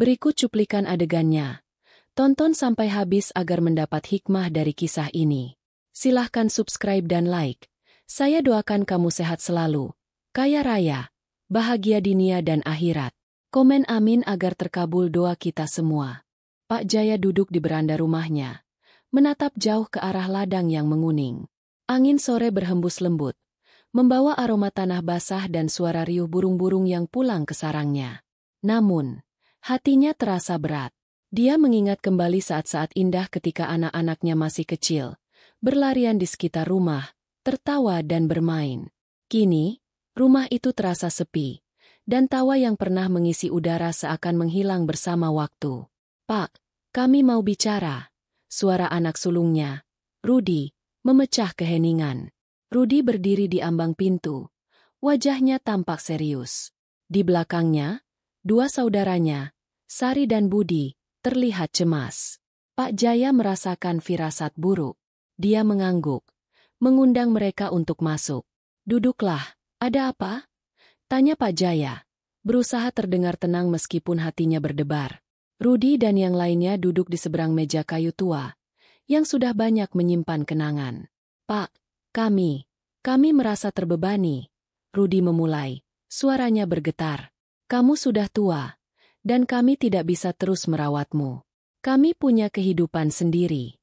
Berikut cuplikan adegannya. Tonton sampai habis agar mendapat hikmah dari kisah ini. Silahkan subscribe dan like. Saya doakan kamu sehat selalu, kaya raya, bahagia dunia dan akhirat. Komen amin agar terkabul doa kita semua. Pak Jaya duduk di beranda rumahnya, menatap jauh ke arah ladang yang menguning. Angin sore berhembus lembut, membawa aroma tanah basah dan suara riuh burung-burung yang pulang ke sarangnya. Namun, hatinya terasa berat. Dia mengingat kembali saat-saat indah ketika anak-anaknya masih kecil, berlarian di sekitar rumah, tertawa dan bermain. Kini, rumah itu terasa sepi, dan tawa yang pernah mengisi udara seakan menghilang bersama waktu. "Pak, kami mau bicara." Suara anak sulungnya, Rudi, memecah keheningan. Rudi berdiri di ambang pintu. Wajahnya tampak serius. Di belakangnya, dua saudaranya, Sari dan Budi, terlihat cemas. Pak Jaya merasakan firasat buruk. Dia mengangguk, mengundang mereka untuk masuk. "Duduklah, ada apa?" tanya Pak Jaya, berusaha terdengar tenang meskipun hatinya berdebar. Rudi dan yang lainnya duduk di seberang meja kayu tua, yang sudah banyak menyimpan kenangan. "Pak, kami merasa terbebani." Rudi memulai, suaranya bergetar. "Kamu sudah tua, dan kami tidak bisa terus merawatmu. Kami punya kehidupan sendiri."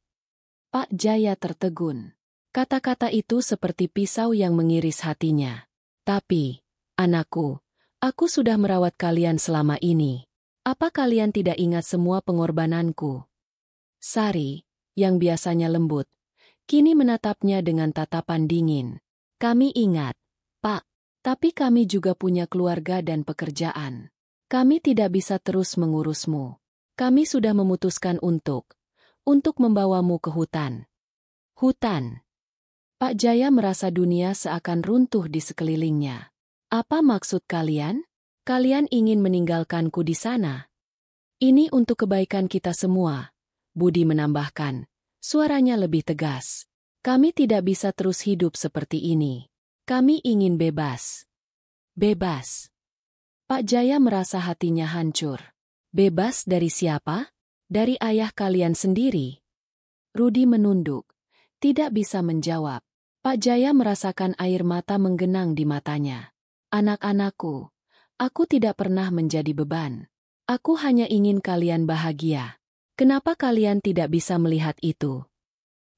Pak Jaya tertegun. Kata-kata itu seperti pisau yang mengiris hatinya. "Tapi, anakku, aku sudah merawat kalian selama ini. Apa kalian tidak ingat semua pengorbananku?" Sari, yang biasanya lembut, kini menatapnya dengan tatapan dingin. "Kami ingat, Pak, tapi kami juga punya keluarga dan pekerjaan. Kami tidak bisa terus mengurusmu. Kami sudah memutuskan untuk membawamu ke hutan." Hutan. Pak Jaya merasa dunia seakan runtuh di sekelilingnya. "Apa maksud kalian? Kalian ingin meninggalkanku di sana?" "Ini untuk kebaikan kita semua," Budi menambahkan. Suaranya lebih tegas. "Kami tidak bisa terus hidup seperti ini. Kami ingin bebas." Bebas. Pak Jaya merasa hatinya hancur. "Bebas dari siapa? Dari ayah kalian sendiri?" Rudi menunduk, tidak bisa menjawab. Pak Jaya merasakan air mata menggenang di matanya. "Anak-anakku, aku tidak pernah menjadi beban. Aku hanya ingin kalian bahagia. Kenapa kalian tidak bisa melihat itu?"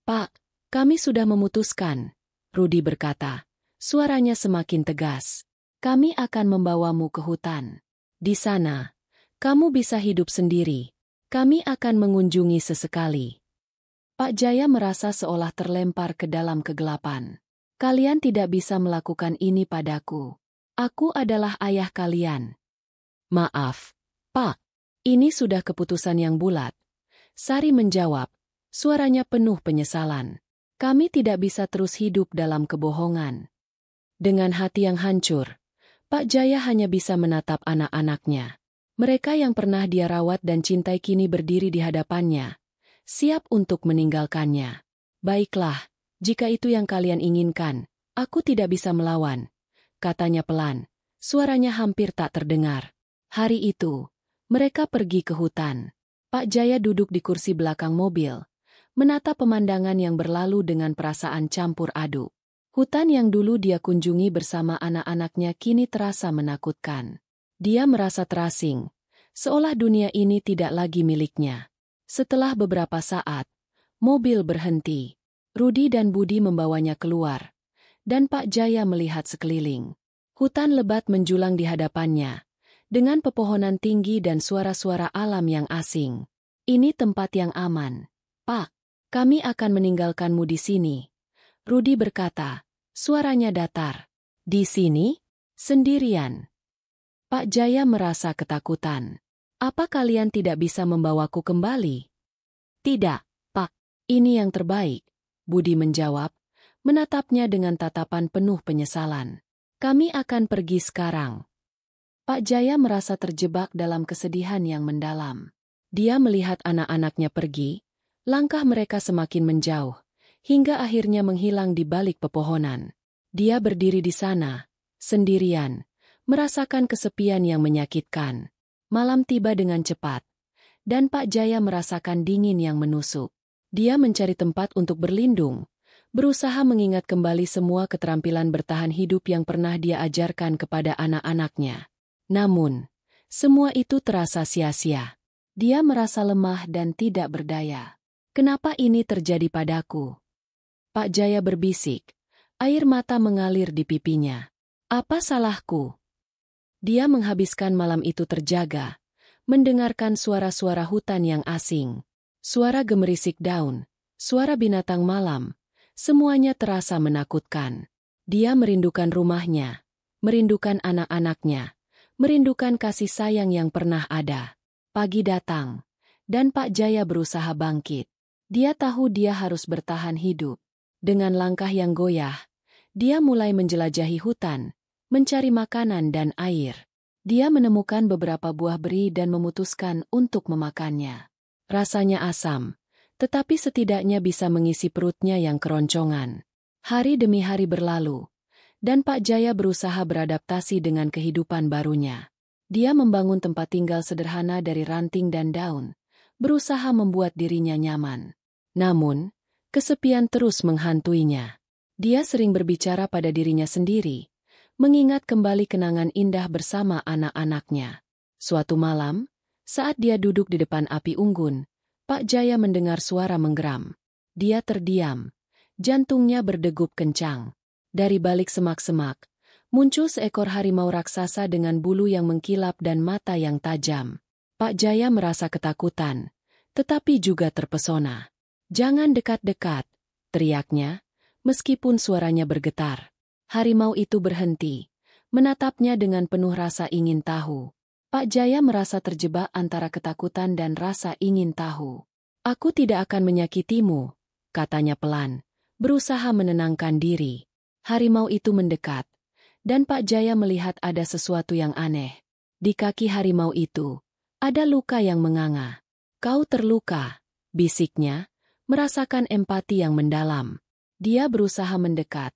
"Pak, kami sudah memutuskan," Rudi berkata. Suaranya semakin tegas. "Kami akan membawamu ke hutan. Di sana, kamu bisa hidup sendiri. Kami akan mengunjungi sesekali." Pak Jaya merasa seolah terlempar ke dalam kegelapan. "Kalian tidak bisa melakukan ini padaku. Aku adalah ayah kalian." "Maaf, Pak. Ini sudah keputusan yang bulat." Sari menjawab, suaranya penuh penyesalan. "Kami tidak bisa terus hidup dalam kebohongan." Dengan hati yang hancur, Pak Jaya hanya bisa menatap anak-anaknya. Mereka yang pernah dia rawat dan cintai kini berdiri di hadapannya, siap untuk meninggalkannya. "Baiklah, jika itu yang kalian inginkan, aku tidak bisa melawan," katanya pelan. Suaranya hampir tak terdengar. Hari itu, mereka pergi ke hutan. Pak Jaya duduk di kursi belakang mobil, menatap pemandangan yang berlalu dengan perasaan campur aduk. Hutan yang dulu dia kunjungi bersama anak-anaknya kini terasa menakutkan. Dia merasa terasing, seolah dunia ini tidak lagi miliknya. Setelah beberapa saat, mobil berhenti. Rudi dan Budi membawanya keluar, dan Pak Jaya melihat sekeliling. Hutan lebat menjulang di hadapannya, dengan pepohonan tinggi dan suara-suara alam yang asing. "Ini tempat yang aman. Pak, kami akan meninggalkanmu di sini," Rudi berkata, suaranya datar. "Di sini? Sendirian?" Pak Jaya merasa ketakutan. "Apa kalian tidak bisa membawaku kembali?" "Tidak, Pak. Ini yang terbaik," Budi menjawab, menatapnya dengan tatapan penuh penyesalan. "Kami akan pergi sekarang." Pak Jaya merasa terjebak dalam kesedihan yang mendalam. Dia melihat anak-anaknya pergi, langkah mereka semakin menjauh, hingga akhirnya menghilang di balik pepohonan. Dia berdiri di sana, sendirian, merasakan kesepian yang menyakitkan. Malam tiba dengan cepat, dan Pak Jaya merasakan dingin yang menusuk. Dia mencari tempat untuk berlindung, berusaha mengingat kembali semua keterampilan bertahan hidup yang pernah dia ajarkan kepada anak-anaknya. Namun, semua itu terasa sia-sia. Dia merasa lemah dan tidak berdaya. Kenapa ini terjadi padaku? Pak Jaya berbisik. Air mata mengalir di pipinya. Apa salahku? Dia menghabiskan malam itu terjaga, mendengarkan suara-suara hutan yang asing, suara gemerisik daun, suara binatang malam, semuanya terasa menakutkan. Dia merindukan rumahnya, merindukan anak-anaknya, merindukan kasih sayang yang pernah ada. Pagi datang, dan Pak Jaya berusaha bangkit. Dia tahu dia harus bertahan hidup. Dengan langkah yang goyah, dia mulai menjelajahi hutan, mencari makanan dan air. Dia menemukan beberapa buah beri dan memutuskan untuk memakannya. Rasanya asam, tetapi setidaknya bisa mengisi perutnya yang keroncongan. Hari demi hari berlalu, dan Pak Jaya berusaha beradaptasi dengan kehidupan barunya. Dia membangun tempat tinggal sederhana dari ranting dan daun, berusaha membuat dirinya nyaman. Namun, kesepian terus menghantuinya. Dia sering berbicara pada dirinya sendiri, mengingat kembali kenangan indah bersama anak-anaknya. Suatu malam, saat dia duduk di depan api unggun, Pak Jaya mendengar suara menggeram. Dia terdiam, jantungnya berdegup kencang. Dari balik semak-semak, muncul seekor harimau raksasa dengan bulu yang mengkilap dan mata yang tajam. Pak Jaya merasa ketakutan, tetapi juga terpesona. "Jangan dekat-dekat," teriaknya, meskipun suaranya bergetar. Harimau itu berhenti, menatapnya dengan penuh rasa ingin tahu. Pak Jaya merasa terjebak antara ketakutan dan rasa ingin tahu. "Aku tidak akan menyakitimu," katanya pelan, berusaha menenangkan diri. Harimau itu mendekat, dan Pak Jaya melihat ada sesuatu yang aneh. Di kaki harimau itu, ada luka yang menganga. "Kau terluka," bisiknya, merasakan empati yang mendalam. Dia berusaha mendekat,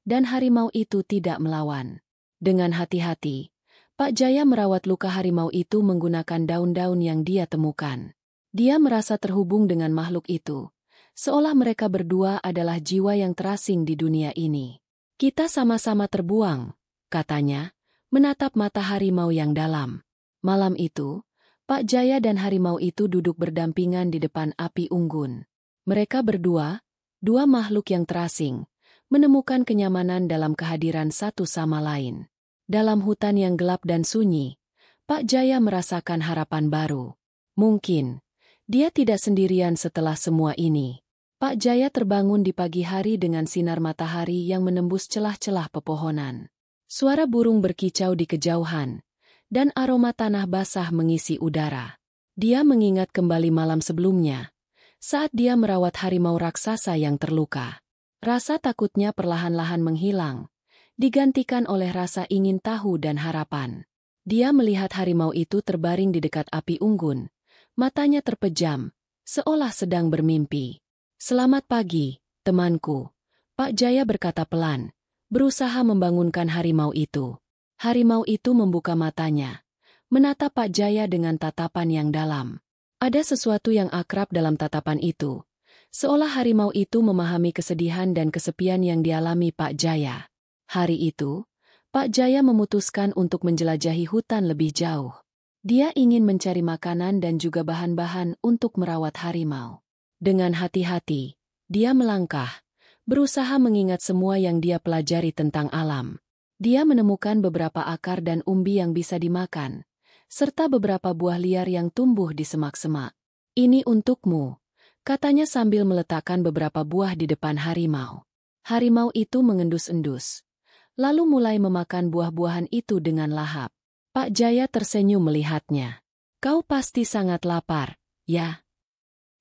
dan harimau itu tidak melawan. Dengan hati-hati, Pak Jaya merawat luka harimau itu menggunakan daun-daun yang dia temukan. Dia merasa terhubung dengan makhluk itu, seolah mereka berdua adalah jiwa yang terasing di dunia ini. "Kita sama-sama terbuang," katanya, menatap mata harimau yang dalam. Malam itu, Pak Jaya dan harimau itu duduk berdampingan di depan api unggun. Mereka berdua, dua makhluk yang terasing, menemukan kenyamanan dalam kehadiran satu sama lain. Dalam hutan yang gelap dan sunyi, Pak Jaya merasakan harapan baru. Mungkin, dia tidak sendirian setelah semua ini. Pak Jaya terbangun di pagi hari dengan sinar matahari yang menembus celah-celah pepohonan. Suara burung berkicau di kejauhan, dan aroma tanah basah mengisi udara. Dia mengingat kembali malam sebelumnya, saat dia merawat harimau raksasa yang terluka. Rasa takutnya perlahan-lahan menghilang, digantikan oleh rasa ingin tahu dan harapan. Dia melihat harimau itu terbaring di dekat api unggun, matanya terpejam, seolah sedang bermimpi. "Selamat pagi, temanku," Pak Jaya berkata pelan, berusaha membangunkan harimau itu. Harimau itu membuka matanya, menatap Pak Jaya dengan tatapan yang dalam. Ada sesuatu yang akrab dalam tatapan itu, seolah harimau itu memahami kesedihan dan kesepian yang dialami Pak Jaya. Hari itu, Pak Jaya memutuskan untuk menjelajahi hutan lebih jauh. Dia ingin mencari makanan dan juga bahan-bahan untuk merawat harimau. Dengan hati-hati, dia melangkah, berusaha mengingat semua yang dia pelajari tentang alam. Dia menemukan beberapa akar dan umbi yang bisa dimakan, serta beberapa buah liar yang tumbuh di semak-semak. "Ini untukmu," katanya sambil meletakkan beberapa buah di depan harimau. Harimau itu mengendus-endus, lalu mulai memakan buah-buahan itu dengan lahap. Pak Jaya tersenyum melihatnya. "Kau pasti sangat lapar, ya?"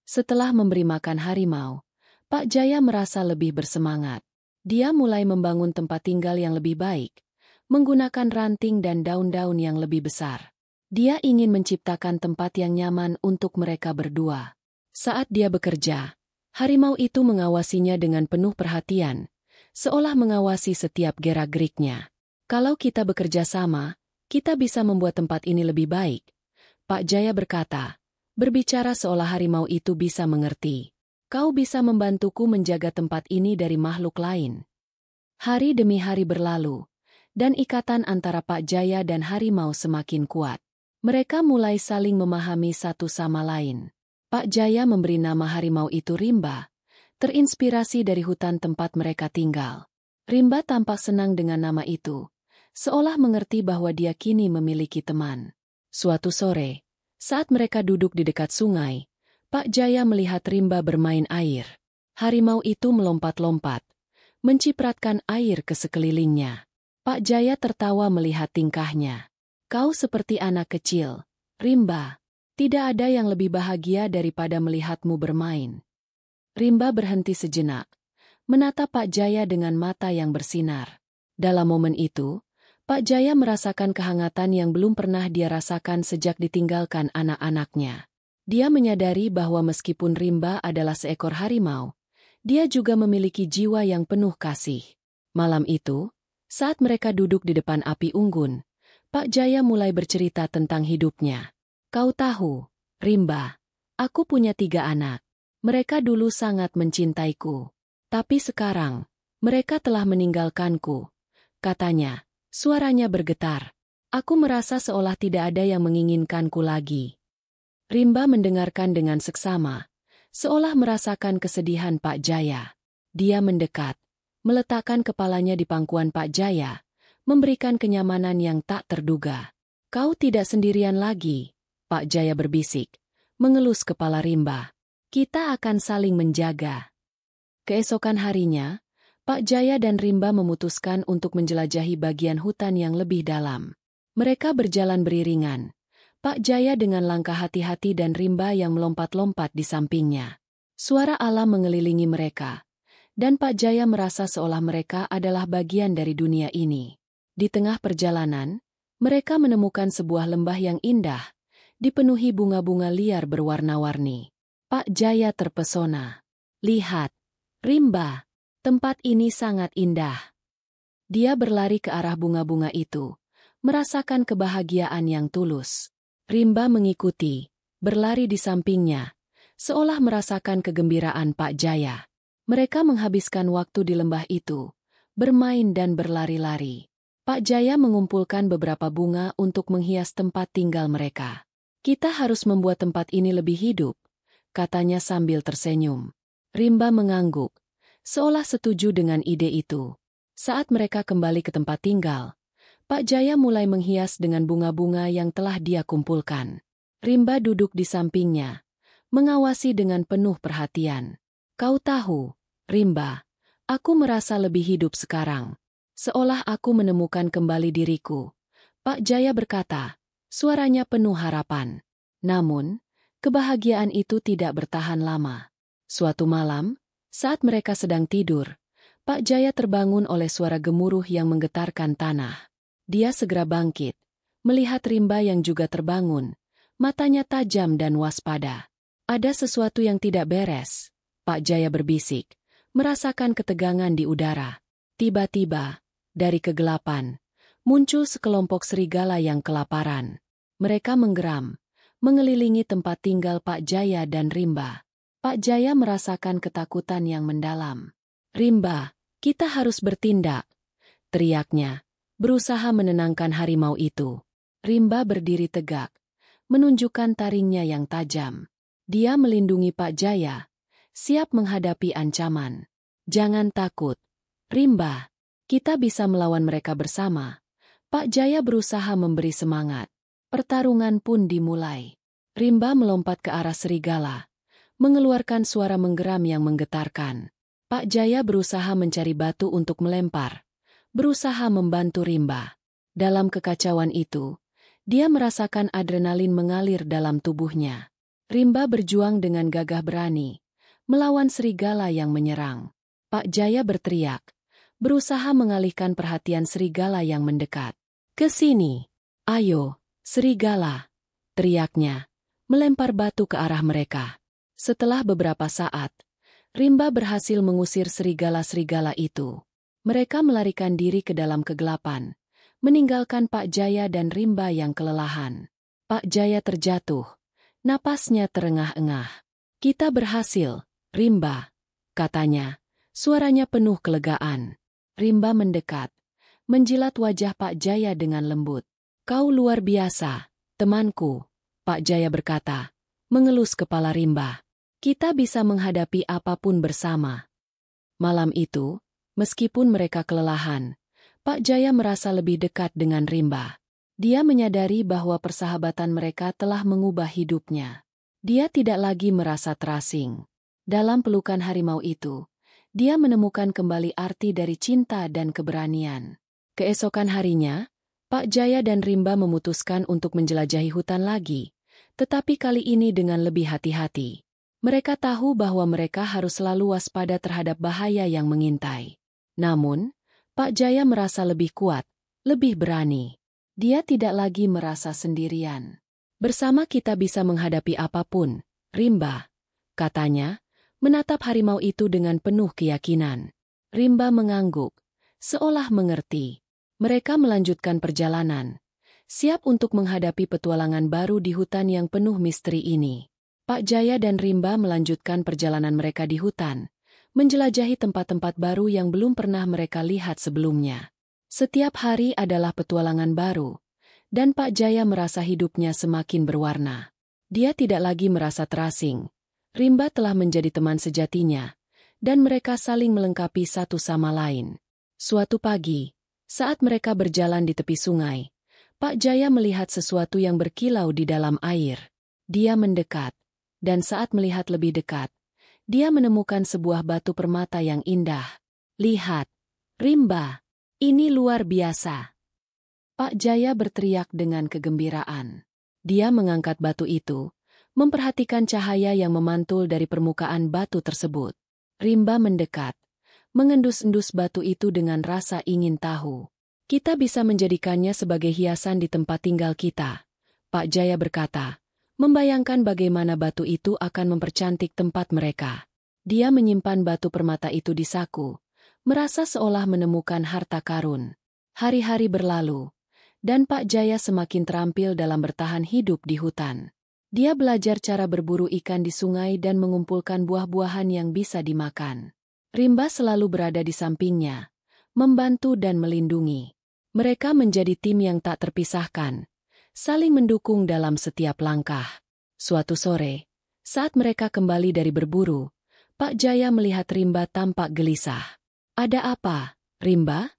Setelah memberi makan harimau, Pak Jaya merasa lebih bersemangat. Dia mulai membangun tempat tinggal yang lebih baik, menggunakan ranting dan daun-daun yang lebih besar. Dia ingin menciptakan tempat yang nyaman untuk mereka berdua. Saat dia bekerja, harimau itu mengawasinya dengan penuh perhatian, seolah mengawasi setiap gerak-geriknya. "Kalau kita bekerja sama, kita bisa membuat tempat ini lebih baik," Pak Jaya berkata, berbicara seolah harimau itu bisa mengerti. Kau bisa membantuku menjaga tempat ini dari makhluk lain. Hari demi hari berlalu, dan ikatan antara Pak Jaya dan harimau semakin kuat. Mereka mulai saling memahami satu sama lain. Pak Jaya memberi nama harimau itu Rimba, terinspirasi dari hutan tempat mereka tinggal. Rimba tampak senang dengan nama itu, seolah mengerti bahwa dia kini memiliki teman. Suatu sore, saat mereka duduk di dekat sungai, Pak Jaya melihat Rimba bermain air. Harimau itu melompat-lompat, mencipratkan air ke sekelilingnya. Pak Jaya tertawa melihat tingkahnya. Kau seperti anak kecil, Rimba. Tidak ada yang lebih bahagia daripada melihatmu bermain. Rimba berhenti sejenak, menatap Pak Jaya dengan mata yang bersinar. Dalam momen itu, Pak Jaya merasakan kehangatan yang belum pernah dia rasakan sejak ditinggalkan anak-anaknya. Dia menyadari bahwa meskipun Rimba adalah seekor harimau, dia juga memiliki jiwa yang penuh kasih. Malam itu, saat mereka duduk di depan api unggun, Pak Jaya mulai bercerita tentang hidupnya. Kau tahu, Rimba, aku punya 3 anak. Mereka dulu sangat mencintaiku. Tapi sekarang, mereka telah meninggalkanku. Katanya. Suaranya bergetar. Aku merasa seolah tidak ada yang menginginkanku lagi. Rimba mendengarkan dengan seksama, seolah merasakan kesedihan Pak Jaya. Dia mendekat, meletakkan kepalanya di pangkuan Pak Jaya, memberikan kenyamanan yang tak terduga. Kau tidak sendirian lagi, Pak Jaya berbisik, mengelus kepala Rimba. Kita akan saling menjaga. Keesokan harinya, Pak Jaya dan Rimba memutuskan untuk menjelajahi bagian hutan yang lebih dalam. Mereka berjalan beriringan, Pak Jaya dengan langkah hati-hati dan Rimba yang melompat-lompat di sampingnya. Suara alam mengelilingi mereka, dan Pak Jaya merasa seolah mereka adalah bagian dari dunia ini. Di tengah perjalanan, mereka menemukan sebuah lembah yang indah, dipenuhi bunga-bunga liar berwarna-warni. Pak Jaya terpesona. Lihat, Rimba. Tempat ini sangat indah. Dia berlari ke arah bunga-bunga itu, merasakan kebahagiaan yang tulus. Rimba mengikuti, berlari di sampingnya, seolah merasakan kegembiraan Pak Jaya. Mereka menghabiskan waktu di lembah itu, bermain dan berlari-lari. Pak Jaya mengumpulkan beberapa bunga untuk menghias tempat tinggal mereka. Kita harus membuat tempat ini lebih hidup, katanya sambil tersenyum. Rimba mengangguk, seolah setuju dengan ide itu. Saat mereka kembali ke tempat tinggal, Pak Jaya mulai menghias dengan bunga-bunga yang telah dia kumpulkan. Rimba duduk di sampingnya, mengawasi dengan penuh perhatian. Kau tahu, Rimba, aku merasa lebih hidup sekarang. Seolah aku menemukan kembali diriku. Pak Jaya berkata, suaranya penuh harapan. Namun, kebahagiaan itu tidak bertahan lama. Suatu malam, saat mereka sedang tidur, Pak Jaya terbangun oleh suara gemuruh yang menggetarkan tanah. Dia segera bangkit, melihat Rimba yang juga terbangun, matanya tajam dan waspada. Ada sesuatu yang tidak beres, Pak Jaya berbisik, merasakan ketegangan di udara. Tiba-tiba, dari kegelapan, muncul sekelompok serigala yang kelaparan. Mereka menggeram, mengelilingi tempat tinggal Pak Jaya dan Rimba. Pak Jaya merasakan ketakutan yang mendalam. Rimba, kita harus bertindak, teriaknya, berusaha menenangkan harimau itu. Rimba berdiri tegak, menunjukkan taringnya yang tajam. Dia melindungi Pak Jaya, siap menghadapi ancaman. Jangan takut, Rimba, kita bisa melawan mereka bersama. Pak Jaya berusaha memberi semangat. Pertarungan pun dimulai. Rimba melompat ke arah serigala, mengeluarkan suara menggeram yang menggetarkan. Pak Jaya berusaha mencari batu untuk melempar, berusaha membantu Rimba. Dalam kekacauan itu, dia merasakan adrenalin mengalir dalam tubuhnya. Rimba berjuang dengan gagah berani, melawan serigala yang menyerang. Pak Jaya berteriak, berusaha mengalihkan perhatian serigala yang mendekat. Ke sini, ayo, serigala, teriaknya, melempar batu ke arah mereka. Setelah beberapa saat, Rimba berhasil mengusir serigala-serigala itu. Mereka melarikan diri ke dalam kegelapan, meninggalkan Pak Jaya dan Rimba yang kelelahan. Pak Jaya terjatuh. Napasnya terengah-engah. Kita berhasil, Rimba, katanya. Suaranya penuh kelegaan. Rimba mendekat, menjilat wajah Pak Jaya dengan lembut. Kau luar biasa, temanku, Pak Jaya berkata, mengelus kepala Rimba. Kita bisa menghadapi apapun bersama. Malam itu, meskipun mereka kelelahan, Pak Jaya merasa lebih dekat dengan Rimba. Dia menyadari bahwa persahabatan mereka telah mengubah hidupnya. Dia tidak lagi merasa terasing. Dalam pelukan harimau itu, dia menemukan kembali arti dari cinta dan keberanian. Keesokan harinya, Pak Jaya dan Rimba memutuskan untuk menjelajahi hutan lagi, tetapi kali ini dengan lebih hati-hati. Mereka tahu bahwa mereka harus selalu waspada terhadap bahaya yang mengintai. Namun, Pak Jaya merasa lebih kuat, lebih berani. Dia tidak lagi merasa sendirian. Bersama kita bisa menghadapi apapun, Rimba, katanya, menatap harimau itu dengan penuh keyakinan. Rimba mengangguk, seolah mengerti. Mereka melanjutkan perjalanan, siap untuk menghadapi petualangan baru di hutan yang penuh misteri ini. Pak Jaya dan Rimba melanjutkan perjalanan mereka di hutan, menjelajahi tempat-tempat baru yang belum pernah mereka lihat sebelumnya. Setiap hari adalah petualangan baru, dan Pak Jaya merasa hidupnya semakin berwarna. Dia tidak lagi merasa terasing. Rimba telah menjadi teman sejatinya, dan mereka saling melengkapi satu sama lain. Suatu pagi, saat mereka berjalan di tepi sungai, Pak Jaya melihat sesuatu yang berkilau di dalam air. Dia mendekat, dan saat melihat lebih dekat, dia menemukan sebuah batu permata yang indah. Lihat, Rimba, ini luar biasa. Pak Jaya berteriak dengan kegembiraan. Dia mengangkat batu itu, memperhatikan cahaya yang memantul dari permukaan batu tersebut. Rimba mendekat, mengendus-endus batu itu dengan rasa ingin tahu. Kita bisa menjadikannya sebagai hiasan di tempat tinggal kita, Pak Jaya berkata, membayangkan bagaimana batu itu akan mempercantik tempat mereka. Dia menyimpan batu permata itu di saku, merasa seolah menemukan harta karun. Hari-hari berlalu, dan Pak Jaya semakin terampil dalam bertahan hidup di hutan. Dia belajar cara berburu ikan di sungai dan mengumpulkan buah-buahan yang bisa dimakan. Rimba selalu berada di sampingnya, membantu dan melindungi. Mereka menjadi tim yang tak terpisahkan, saling mendukung dalam setiap langkah. Suatu sore, saat mereka kembali dari berburu, Pak Jaya melihat Rimba tampak gelisah. Ada apa, Rimba?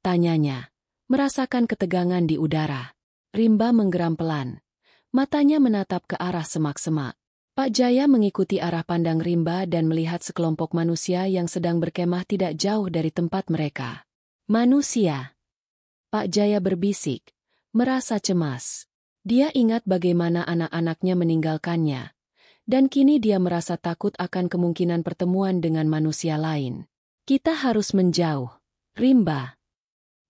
Tanyanya, merasakan ketegangan di udara. Rimba menggeram pelan. Matanya menatap ke arah semak-semak. Pak Jaya mengikuti arah pandang Rimba dan melihat sekelompok manusia yang sedang berkemah tidak jauh dari tempat mereka. Manusia. Pak Jaya berbisik, merasa cemas. Dia ingat bagaimana anak-anaknya meninggalkannya. Dan kini dia merasa takut akan kemungkinan pertemuan dengan manusia lain. Kita harus menjauh, Rimba.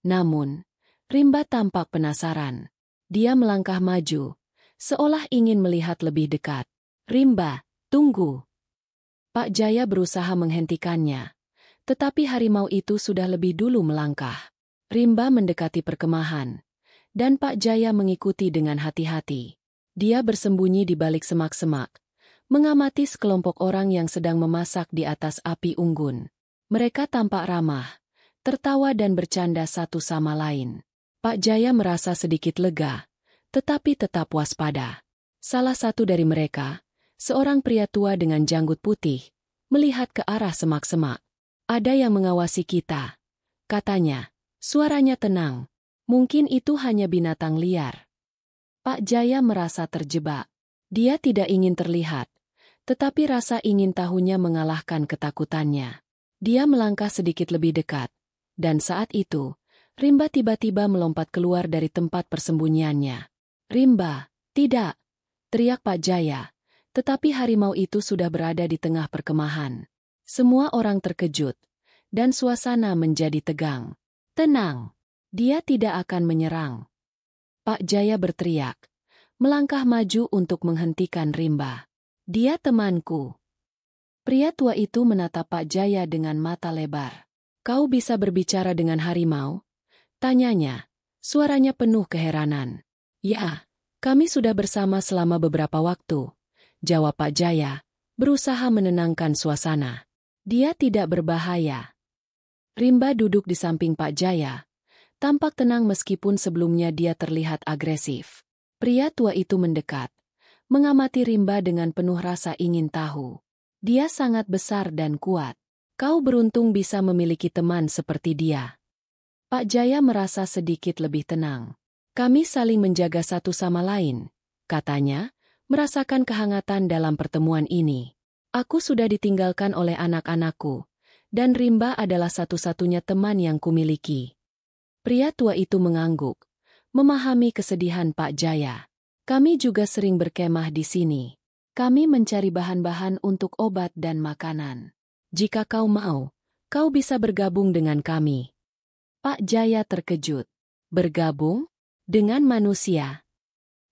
Namun, Rimba tampak penasaran. Dia melangkah maju, seolah ingin melihat lebih dekat. Rimba, tunggu. Pak Jaya berusaha menghentikannya, tetapi harimau itu sudah lebih dulu melangkah. Rimba mendekati perkemahan, dan Pak Jaya mengikuti dengan hati-hati. Dia bersembunyi di balik semak-semak, mengamati sekelompok orang yang sedang memasak di atas api unggun. Mereka tampak ramah, tertawa dan bercanda satu sama lain. Pak Jaya merasa sedikit lega, tetapi tetap waspada. Salah satu dari mereka, seorang pria tua dengan janggut putih, melihat ke arah semak-semak. Ada yang mengawasi kita, katanya. Suaranya tenang. Mungkin itu hanya binatang liar. Pak Jaya merasa terjebak. Dia tidak ingin terlihat, tetapi rasa ingin tahunya mengalahkan ketakutannya. Dia melangkah sedikit lebih dekat, dan saat itu, Rimba tiba-tiba melompat keluar dari tempat persembunyiannya. Rimba, tidak! Teriak Pak Jaya, tetapi harimau itu sudah berada di tengah perkemahan. Semua orang terkejut, dan suasana menjadi tegang. Tenang, dia tidak akan menyerang. Pak Jaya berteriak, melangkah maju untuk menghentikan Rimba. Dia temanku. Pria tua itu menatap Pak Jaya dengan mata lebar. Kau bisa berbicara dengan harimau? Tanyanya, suaranya penuh keheranan. Ya, Kami sudah bersama selama beberapa waktu, jawab Pak Jaya, berusaha menenangkan suasana. Dia tidak berbahaya. Rimba duduk di samping Pak Jaya, tampak tenang meskipun sebelumnya dia terlihat agresif. Pria tua itu mendekat, mengamati Rimba dengan penuh rasa ingin tahu. Dia sangat besar dan kuat. Kau beruntung bisa memiliki teman seperti dia. Pak Jaya merasa sedikit lebih tenang. Kami saling menjaga satu sama lain, katanya, merasakan kehangatan dalam pertemuan ini. Aku sudah ditinggalkan oleh anak-anakku, dan Rimba adalah satu-satunya teman yang kumiliki. Pria tua itu mengangguk, memahami kesedihan Pak Jaya. Kami juga sering berkemah di sini. Kami mencari bahan-bahan untuk obat dan makanan. Jika kau mau, kau bisa bergabung dengan kami. Pak Jaya terkejut. Bergabung? Dengan manusia?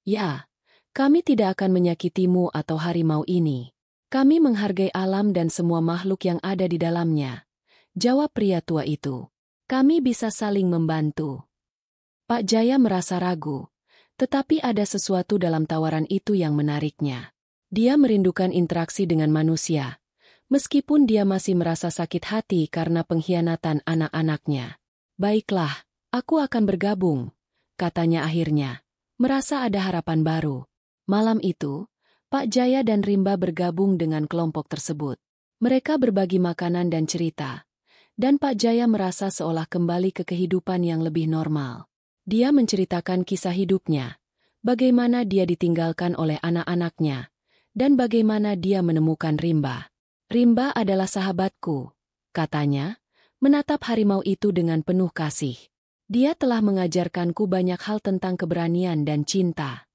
Ya, kami tidak akan menyakitimu atau harimau ini. Kami menghargai alam dan semua makhluk yang ada di dalamnya. Jawab pria tua itu. Kami bisa saling membantu. Pak Jaya merasa ragu, tetapi ada sesuatu dalam tawaran itu yang menariknya. Dia merindukan interaksi dengan manusia, meskipun dia masih merasa sakit hati karena pengkhianatan anak-anaknya. Baiklah, aku akan bergabung, katanya akhirnya, merasa ada harapan baru. Malam itu, Pak Jaya dan Rimba bergabung dengan kelompok tersebut. Mereka berbagi makanan dan cerita, dan Pak Jaya merasa seolah kembali ke kehidupan yang lebih normal. Dia menceritakan kisah hidupnya, bagaimana dia ditinggalkan oleh anak-anaknya, dan bagaimana dia menemukan Rimba. Rimba adalah sahabatku, katanya, menatap harimau itu dengan penuh kasih. Dia telah mengajarkanku banyak hal tentang keberanian dan cinta.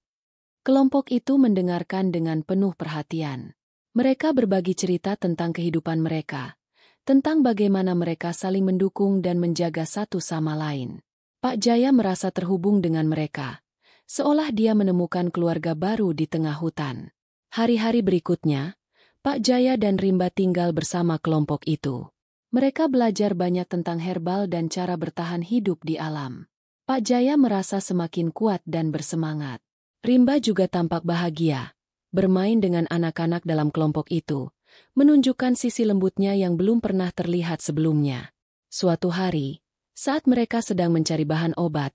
Kelompok itu mendengarkan dengan penuh perhatian. Mereka berbagi cerita tentang kehidupan mereka, tentang bagaimana mereka saling mendukung dan menjaga satu sama lain. Pak Jaya merasa terhubung dengan mereka, seolah dia menemukan keluarga baru di tengah hutan. Hari-hari berikutnya, Pak Jaya dan Rimba tinggal bersama kelompok itu. Mereka belajar banyak tentang herbal dan cara bertahan hidup di alam. Pak Jaya merasa semakin kuat dan bersemangat. Rimba juga tampak bahagia, bermain dengan anak-anak dalam kelompok itu, menunjukkan sisi lembutnya yang belum pernah terlihat sebelumnya. Suatu hari, saat mereka sedang mencari bahan obat,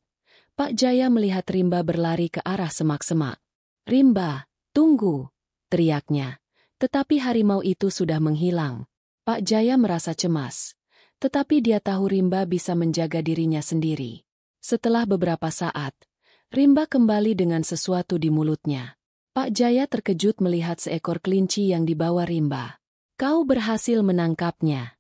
Pak Jaya melihat Rimba berlari ke arah semak-semak. "Rimba, tunggu!" teriaknya. Tetapi harimau itu sudah menghilang. Pak Jaya merasa cemas, tetapi dia tahu Rimba bisa menjaga dirinya sendiri. Setelah beberapa saat, Rimba kembali dengan sesuatu di mulutnya. Pak Jaya terkejut melihat seekor kelinci yang dibawa Rimba. "Kau berhasil menangkapnya."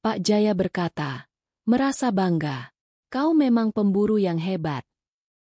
Pak Jaya berkata, merasa bangga. "Kau memang pemburu yang hebat."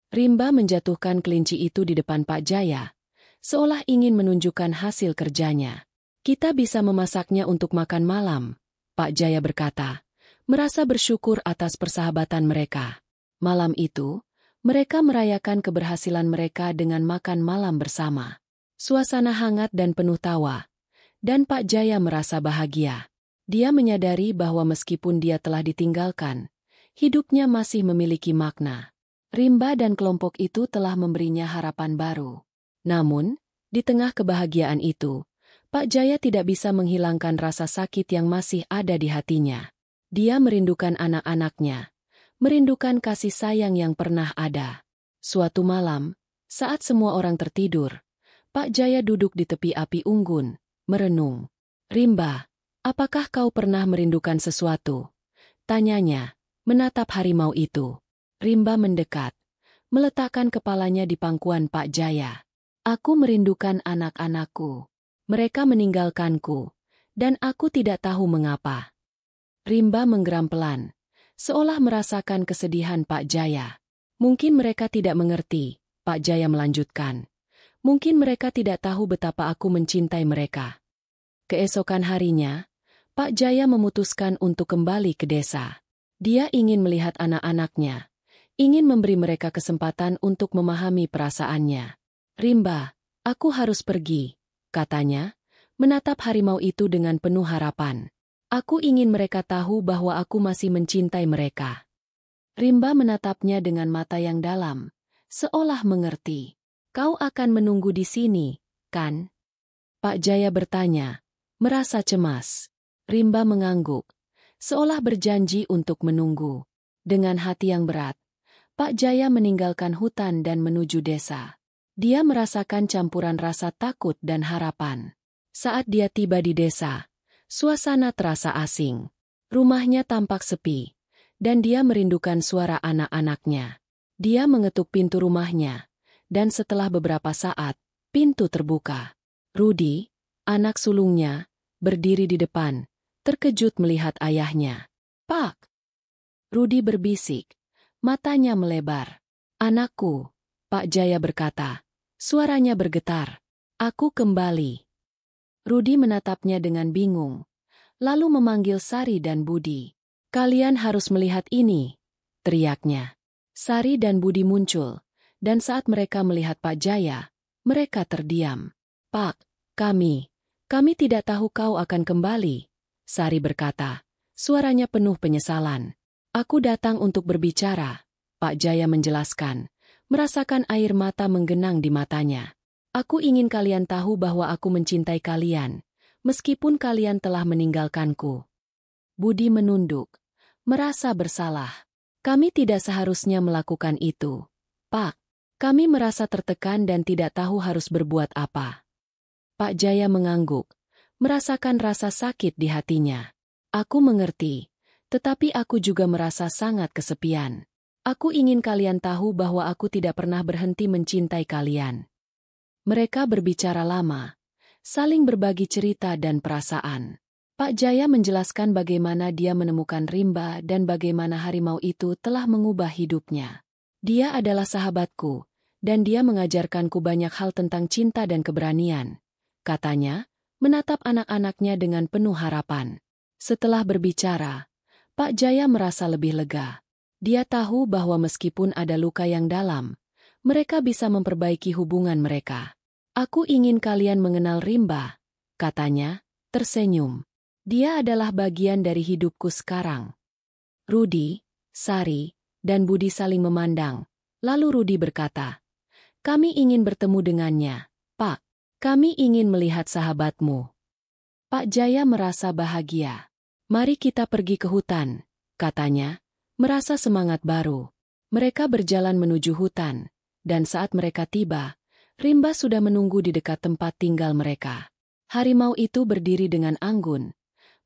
Rimba menjatuhkan kelinci itu di depan Pak Jaya, seolah ingin menunjukkan hasil kerjanya. "Kita bisa memasaknya untuk makan malam," Pak Jaya berkata, merasa bersyukur atas persahabatan mereka. Malam itu, mereka merayakan keberhasilan mereka dengan makan malam bersama. Suasana hangat dan penuh tawa, dan Pak Jaya merasa bahagia. Dia menyadari bahwa meskipun dia telah ditinggalkan, hidupnya masih memiliki makna. Rimba dan kelompok itu telah memberinya harapan baru. Namun, di tengah kebahagiaan itu, Pak Jaya tidak bisa menghilangkan rasa sakit yang masih ada di hatinya. Dia merindukan anak-anaknya, merindukan kasih sayang yang pernah ada. Suatu malam, saat semua orang tertidur, Pak Jaya duduk di tepi api unggun, merenung. "Rimba, apakah kau pernah merindukan sesuatu?" tanyanya, menatap harimau itu. Rimba mendekat, meletakkan kepalanya di pangkuan Pak Jaya. "Aku merindukan anak-anakku. Mereka meninggalkanku, dan aku tidak tahu mengapa." Rimba menggeram pelan, seolah merasakan kesedihan Pak Jaya. "Mungkin mereka tidak mengerti," Pak Jaya melanjutkan. "Mungkin mereka tidak tahu betapa aku mencintai mereka." Keesokan harinya, Pak Jaya memutuskan untuk kembali ke desa. Dia ingin melihat anak-anaknya, ingin memberi mereka kesempatan untuk memahami perasaannya. "Rimba, aku harus pergi," katanya, menatap harimau itu dengan penuh harapan. "Aku ingin mereka tahu bahwa aku masih mencintai mereka." Rimba menatapnya dengan mata yang dalam, seolah mengerti. Kau akan menunggu di sini, kan? Pak Jaya bertanya, merasa cemas. Rimba mengangguk, seolah berjanji untuk menunggu. Dengan hati yang berat, Pak Jaya meninggalkan hutan dan menuju desa. Dia merasakan campuran rasa takut dan harapan. Saat dia tiba di desa, suasana terasa asing. Rumahnya tampak sepi, dan dia merindukan suara anak-anaknya. Dia mengetuk pintu rumahnya. Dan setelah beberapa saat, pintu terbuka. Rudi, anak sulungnya, berdiri di depan, terkejut melihat ayahnya. "Pak!" Rudi berbisik, matanya melebar. "Anakku," Pak Jaya berkata. Suaranya bergetar. "Aku kembali." Rudi menatapnya dengan bingung, lalu memanggil Sari dan Budi. "Kalian harus melihat ini," teriaknya. Sari dan Budi muncul. Dan saat mereka melihat Pak Jaya, mereka terdiam. "Pak, kami tidak tahu kau akan kembali," Sari berkata. Suaranya penuh penyesalan. "Aku datang untuk berbicara," Pak Jaya menjelaskan, merasakan air mata menggenang di matanya. "Aku ingin kalian tahu bahwa aku mencintai kalian, meskipun kalian telah meninggalkanku." Budi menunduk, merasa bersalah. "Kami tidak seharusnya melakukan itu, Pak. Kami merasa tertekan dan tidak tahu harus berbuat apa." Pak Jaya mengangguk, merasakan rasa sakit di hatinya. "Aku mengerti, tetapi aku juga merasa sangat kesepian. Aku ingin kalian tahu bahwa aku tidak pernah berhenti mencintai kalian." Mereka berbicara lama, saling berbagi cerita dan perasaan. Pak Jaya menjelaskan bagaimana dia menemukan Rimba dan bagaimana harimau itu telah mengubah hidupnya. "Dia adalah sahabatku, dan dia mengajarkanku banyak hal tentang cinta dan keberanian," katanya, menatap anak-anaknya dengan penuh harapan. Setelah berbicara, Pak Jaya merasa lebih lega. Dia tahu bahwa meskipun ada luka yang dalam, mereka bisa memperbaiki hubungan mereka. "Aku ingin kalian mengenal Rimba," katanya, tersenyum. "Dia adalah bagian dari hidupku sekarang." Rudi, Sari, dan Budi saling memandang. Lalu Rudi berkata, "Kami ingin bertemu dengannya, Pak. Kami ingin melihat sahabatmu." Pak Jaya merasa bahagia. "Mari kita pergi ke hutan," katanya, merasa semangat baru. Mereka berjalan menuju hutan, dan saat mereka tiba, Rimba sudah menunggu di dekat tempat tinggal mereka. Harimau itu berdiri dengan anggun,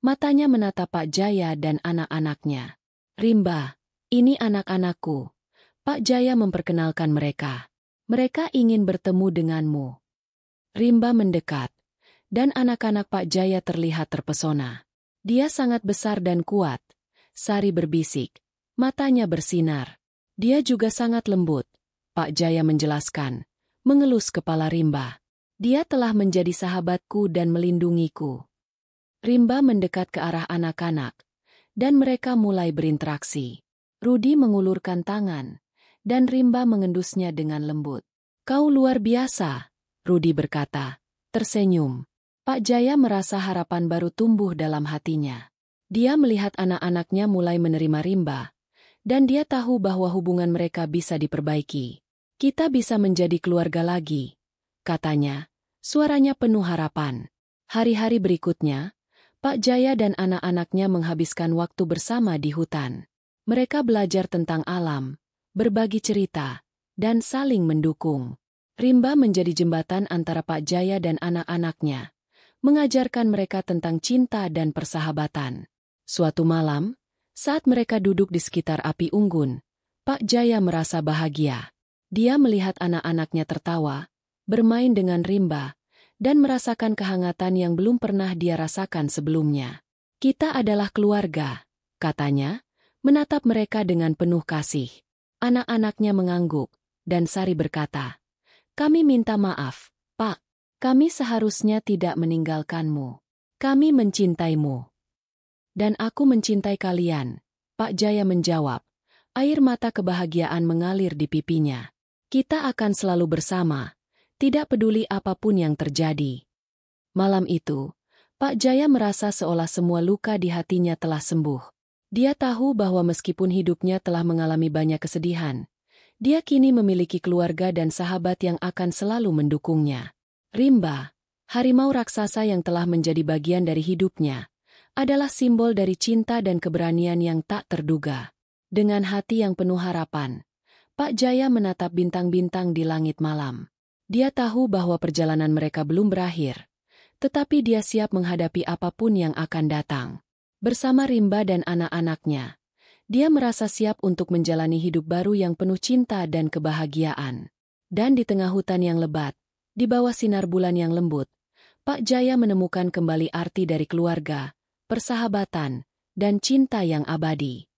matanya menatap Pak Jaya dan anak-anaknya. "Rimba, ini anak-anakku." Pak Jaya memperkenalkan mereka. "Mereka ingin bertemu denganmu." Rimba mendekat, dan anak-anak Pak Jaya terlihat terpesona. "Dia sangat besar dan kuat," Sari berbisik, matanya bersinar. "Dia juga sangat lembut," Pak Jaya menjelaskan, mengelus kepala Rimba. "Dia telah menjadi sahabatku dan melindungiku." Rimba mendekat ke arah anak-anak, dan mereka mulai berinteraksi. Rudi mengulurkan tangan, dan Rimba mengendusnya dengan lembut. "Kau luar biasa," Rudi berkata, tersenyum. Pak Jaya merasa harapan baru tumbuh dalam hatinya. Dia melihat anak-anaknya mulai menerima Rimba, dan dia tahu bahwa hubungan mereka bisa diperbaiki. "Kita bisa menjadi keluarga lagi," katanya, suaranya penuh harapan. Hari-hari berikutnya, Pak Jaya dan anak-anaknya menghabiskan waktu bersama di hutan. Mereka belajar tentang alam, berbagi cerita, dan saling mendukung. Rimba menjadi jembatan antara Pak Jaya dan anak-anaknya, mengajarkan mereka tentang cinta dan persahabatan. Suatu malam, saat mereka duduk di sekitar api unggun, Pak Jaya merasa bahagia. Dia melihat anak-anaknya tertawa, bermain dengan Rimba, dan merasakan kehangatan yang belum pernah dia rasakan sebelumnya. "Kita adalah keluarga," katanya, menatap mereka dengan penuh kasih. Anak-anaknya mengangguk, dan Sari berkata, "Kami minta maaf, Pak. Kami seharusnya tidak meninggalkanmu. Kami mencintaimu." "Dan aku mencintai kalian," Pak Jaya menjawab. Air mata kebahagiaan mengalir di pipinya. "Kita akan selalu bersama, tidak peduli apapun yang terjadi." Malam itu, Pak Jaya merasa seolah semua luka di hatinya telah sembuh. Dia tahu bahwa meskipun hidupnya telah mengalami banyak kesedihan, Dia kini memiliki keluarga dan sahabat yang akan selalu mendukungnya. Rimba, harimau raksasa yang telah menjadi bagian dari hidupnya, adalah simbol dari cinta dan keberanian yang tak terduga. Dengan hati yang penuh harapan, Pak Jaya menatap bintang-bintang di langit malam. Dia tahu bahwa perjalanan mereka belum berakhir, tetapi dia siap menghadapi apapun yang akan datang. Bersama Rimba dan anak-anaknya, dia merasa siap untuk menjalani hidup baru yang penuh cinta dan kebahagiaan. Dan di tengah hutan yang lebat, di bawah sinar bulan yang lembut, Pak Jaya menemukan kembali arti dari keluarga, persahabatan, dan cinta yang abadi.